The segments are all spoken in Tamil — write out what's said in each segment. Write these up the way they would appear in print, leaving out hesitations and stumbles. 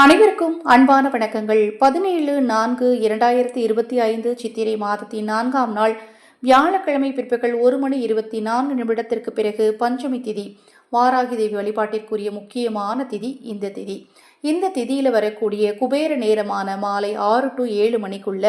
அனைவருக்கும் அன்பான வணக்கங்கள். 17/4/2025 சித்திரை மாதத்தின் 4ஆம் நாள் வியாழக்கிழமை பிற்பகல் 1:24 பிறகு பஞ்சமி திதி. வாராகி தேவி வழிபாட்டிற்குரிய முக்கியமான திதி இந்த திதி. இந்த திதியில வரக்கூடிய குபேர நேரமான மாலை 6 to 7 மணிக்குள்ள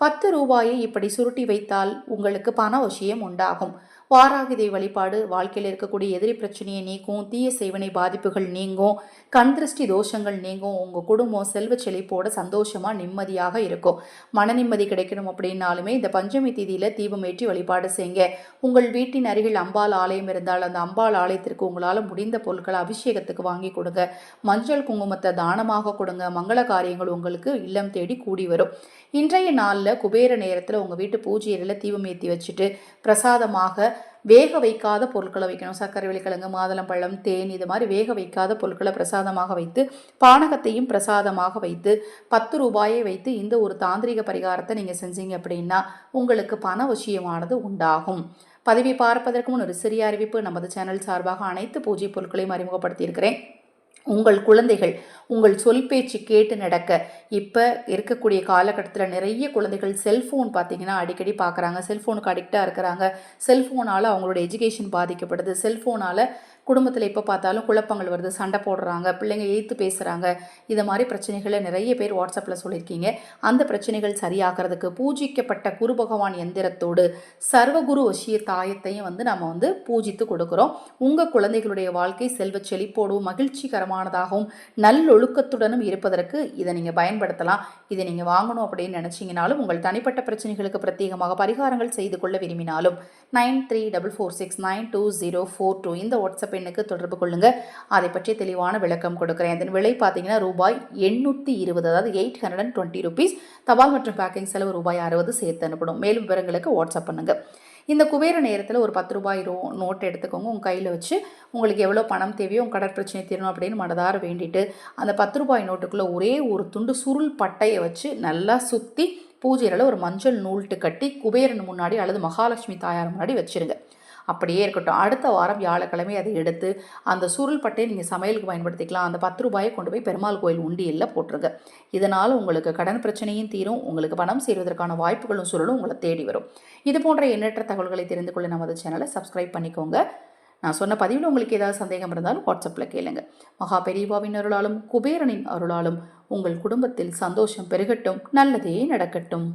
10 ரூபாயை இப்படி சுருட்டி வைத்தால் உங்களுக்கு பண விஷயம் உண்டாகும். வாராகி தேவி வழிபாடு வாழ்க்கையில் இருக்கக்கூடிய எதிரி பிரச்சனையை நீக்கும், தீய சேவனை பாதிப்புகள் நீங்கும், கண் திருஷ்டி தோஷங்கள் நீங்கும். உங்கள் குடும்பம் செல்வ செழிப்போட சந்தோஷமாக நிம்மதியாக இருக்கும். மன நிம்மதி கிடைக்கணும் அப்படின்னாலுமே இந்த பஞ்சமி தீதியில் தீபம் ஏற்றி வழிபாடு செய்யுங்க. உங்கள் வீட்டின் அருகில் அம்பாள் ஆலயம் இருந்தால் அந்த அம்பாள் ஆலயத்திற்கு உங்களால் முடிந்த பொருட்களை அபிஷேகத்துக்கு வாங்கி கொடுங்க. மஞ்சள் குங்குமத்தை தானமாக கொடுங்க. மங்கள காரியங்கள் உங்களுக்கு இல்லம் தேடி கூடி வரும். இன்றைய நாளில் குபேர நேரத்தில் உங்கள் வீட்டு பூஜை அறையில் தீபம் ஏற்றி வச்சுட்டு பிரசாதமாக வேக வைக்காத பொருட்களை வைக்கணும். சர்க்கரை வெள்ளிக்கிழங்கு, மாதுளம்பழம், தேன், இது மாதிரி வேக வைக்காத பொருட்களை பிரசாதமாக வைத்து, பானகத்தையும் பிரசாதமாக வைத்து 10 ரூபாயை வைத்து இந்த ஒரு தாந்திரிக பரிகாரத்தை நீங்கள் செஞ்சீங்க அப்படின்னா உங்களுக்கு பண விஷயமானது உண்டாகும். பதிவை பார்ப்பதற்கு முன் ஒரு சிறிய அறிவிப்பு. நமது சேனல் சார்பாக அனைத்து பூஜை பொருட்களையும் அறிமுகப்படுத்தியிருக்கிறேன். உங்கள் குழந்தைகள் உங்கள் சொல் பேச்சு கேட்டு நடக்க இப்போ இருக்கக்கூடிய காலகட்டத்தில் நிறைய குழந்தைகள் செல்ஃபோன் பார்த்திங்கன்னா அடிக்கடி பார்க்குறாங்க. செல்ஃபோனுக்கு அடிக்டாக இருக்கிறாங்க. செல்ஃபோனால் அவங்களோட எஜுகேஷன் பாதிக்கப்படுது. செல்ஃபோனால் குடும்பத்தில் எப்போ பார்த்தாலும் குழப்பங்கள் வருது, சண்டை போடுறாங்க, பிள்ளைங்க எய்த்து பேசுகிறாங்க. இது மாதிரி பிரச்சனைகளை நிறைய பேர் வாட்ஸ்அப்பில் சொல்லியிருக்கீங்க. அந்த பிரச்சனைகள் சரியாகிறதுக்கு பூஜிக்கப்பட்ட குரு பகவான் எந்திரத்தோடு சர்வகுரு வசிய தாயத்தையும் நம்ம பூஜித்து கொடுக்குறோம். உங்கள் குழந்தைகளுடைய வாழ்க்கை செல்வ செழிப்போடும் மகிழ்ச்சிகரமானதாகவும் நல்லொழுக்கத்துடனும் இருப்பதற்கு இதை நீங்கள் பயன்படுத்தலாம். இதை நீங்கள் வாங்கணும் அப்படின்னு நினச்சிங்கனாலும் உங்கள் தனிப்பட்ட பிரச்சனைகளுக்கு பிரத்யேகமாக பரிகாரங்கள் செய்து கொள்ள விரும்பினாலும் 9344692042 இந்த வாட்ஸ்அப் எண்ணுக்கு தொடர்பு கொள்ளுங்க. அதை பற்றி தெளிவான விளக்கம் கொடுக்குறேன். அதன் விலை பார்த்தீங்கன்னா ரூபாய் 820, அதாவது 820 rupees. தபால் மற்றும் பேக்கிங் செலவு ரூபாய் 60 சேர்த்து அனுப்பணும். மேலும் விவரங்களுக்கு வாட்ஸ்அப் பண்ணுங்க. இந்த குபேர நேரத்தில் ஒரு 10 ரூபாய் நோட் எடுத்துக்கோங்க. உங்கள் கையில் வச்சு உங்களுக்கு எவ்வளோ பணம் தேவையோ உங்கள் கடற்பிரச்சனை தீரணும் அப்படின்னு மனதார வேண்டிட்டு அந்த 10 ரூபாய் நோட்டுக்குள்ளே ஒரே ஒரு துண்டு சுருள் பட்டையை வச்சு நல்லா சுற்றி பூஜையில் ஒரு மஞ்சள் நூல்ட்டு கட்டி குபேரன் முன்னாடி அல்லது மகாலட்சுமி தாயார் முன்னாடி வச்சுருங்க. அப்படியே இருக்கட்டும். அடுத்த வாரம் வியாழக்கிழமை அதை எடுத்து அந்த சுருள் பட்டையை நீங்கள் சமையலுக்கு பயன்படுத்திக்கலாம். அந்த 10 ரூபாயை கொண்டு போய் பெருமாள் கோயில் உண்டியலில் போட்டுருங்க. இதனால் உங்களுக்கு கடன் பிரச்சனையும் தீரும், உங்களுக்கு பணம் சேருவதற்கான வாய்ப்புகளும் சூழலும் உங்களை தேடி வரும். இது போன்ற எண்ணற்ற தகவல்களை தெரிந்து கொள்ள நமது சேனலை சப்ஸ்கிரைப் பண்ணிக்கோங்க. நான் சொன்ன பதிவில் உங்களுக்கு ஏதாவது சந்தேகம் இருந்தாலும் வாட்ஸ்அப்பில் கேளுங்க. மகா பெரியவாவின் அருளாலும் குபேரனின் அருளாலும் உங்கள் குடும்பத்தில் சந்தோஷம் பெருகட்டும், நல்லதே நடக்கட்டும்.